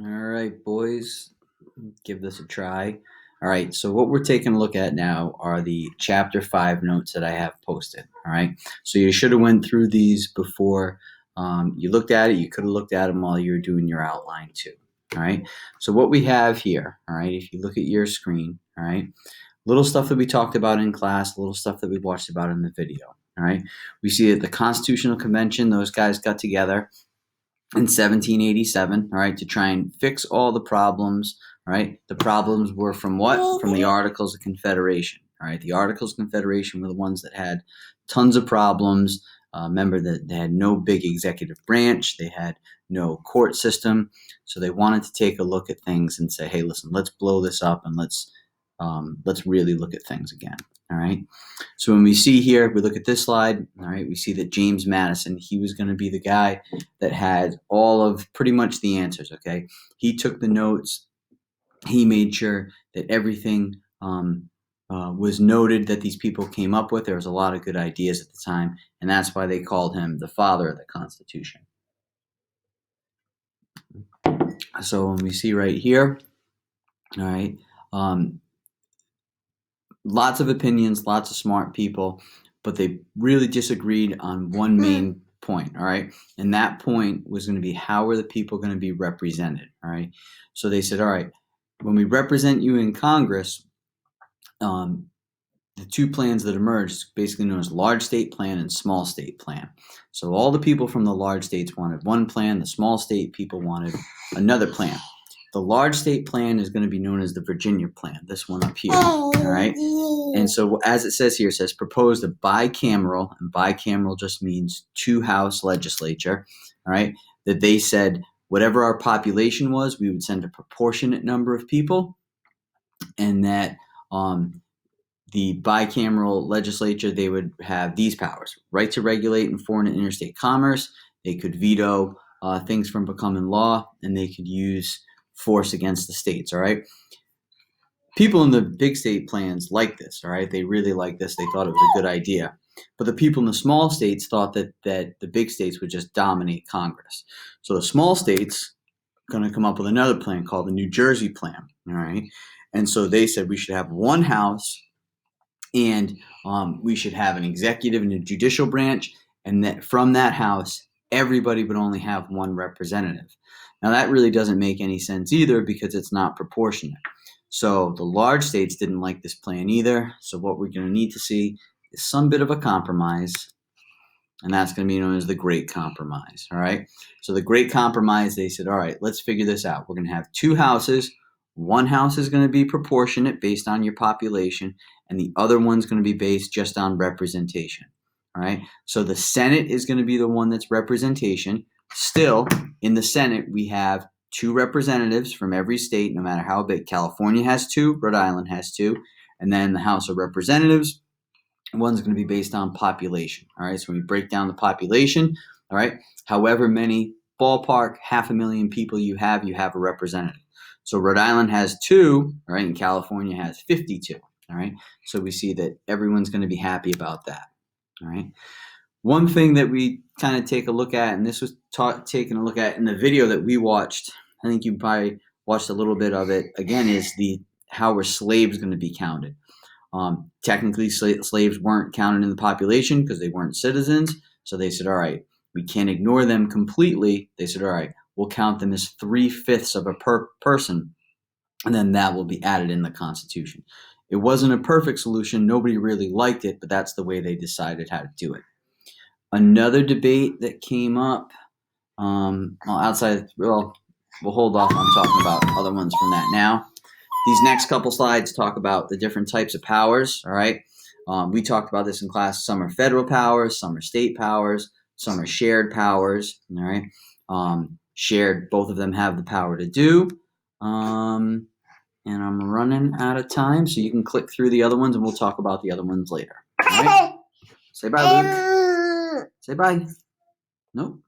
All right, boys, give this a try. All right, so what we're taking a look at now are the chapter 5 notes that I have posted. All right, so you should have went through these before you looked at it. You could have looked at them while you were doing your outline too. All right, so what we have here, all right, if you look at your screen, all right, little stuff that we talked about in class, little stuff that we watched about in the video. All right, we see that the Constitutional Convention, those guys got together in 1787, all right, to try and fix all the problems, all right? The problems were from what? From the Articles of Confederation, all right? The Articles of Confederation were the ones that had tons of problems. Remember that they had no big executive branch, they had no court system, so they wanted to take a look at things and say, hey, listen, let's blow this up and let's really look at things again, all right? So when we see here, we look at this slide, all right, we see that James Madison, he was going to be the guy that had all of pretty much the answers, okay? He took the notes. He made sure that everything was noted that these people came up with. There was a lot of good ideas at the time, and that's why they called him the father of the Constitution. So when we see right here, all right, lots of opinions, lots of smart people, but they really disagreed on one main point, all right? And that point was going to be, how are the people going to be represented, all right? So they said, all right, when we represent you in Congress, the two plans that emerged, basically known as large state plan and small state plan. So all the people from the large states wanted one plan, the small state people wanted another plan. The large state plan is going to be known as the Virginia plan, this one up here, all right? And so as it says here, it says proposed a bicameral, and bicameral just means two-house legislature, all right? That they said whatever our population was, we would send a proportionate number of people, and that the bicameral legislature, they would have these powers: right to regulate in foreign and interstate commerce, they could veto things from becoming law, and they could use force against the states, all right? People in the big state plans like this, all right? They really like this. They thought it was a good idea. But the people in the small states thought that the big states would just dominate Congress. So the small states going to come up with another plan called the New Jersey plan, all right? And so they said we should have one house, and we should have an executive and a judicial branch, and that from that house, everybody would only have one representative. Now, that really doesn't make any sense either, because it's not proportionate. So the large states didn't like this plan either. So what we're going to need to see is some bit of a compromise, and that's going to be known as the Great Compromise, all right? So the Great Compromise, they said, all right, let's figure this out. We're going to have two houses. One house is going to be proportionate based on your population, and the other one's going to be based just on representation, all right? So the Senate is going to be the one that's representation. Still, in the Senate, we have two representatives from every state, no matter how big. California has two, Rhode Island has two, and then the House of Representatives, one's going to be based on population, all right? So when we break down the population, all right, however many, ballpark, 500,000 people you have a representative. So Rhode Island has two, all right, and California has 52, all right? So we see that everyone's going to be happy about that, all right? One thing that we kind of take a look at, and this was taken a look at in the video that we watched, I think you probably watched a little bit of it, again, is how were slaves going to be counted. Technically, slaves weren't counted in the population because they weren't citizens. So they said, all right, we can't ignore them completely. They said, all right, we'll count them as 3/5 of a person, and then that will be added in the Constitution. It wasn't a perfect solution. Nobody really liked it, but that's the way they decided how to do it. Another debate that came up we'll hold off on talking about other ones from that now. These next couple slides talk about the different types of powers, all right? We talked about this in class. Some are federal powers, some are state powers, some are shared powers, all right? Shared, both of them have the power to do. And I'm running out of time, so you can click through the other ones, and we'll talk about the other ones later. All right? Say bye, Luke. Say bye. Nope.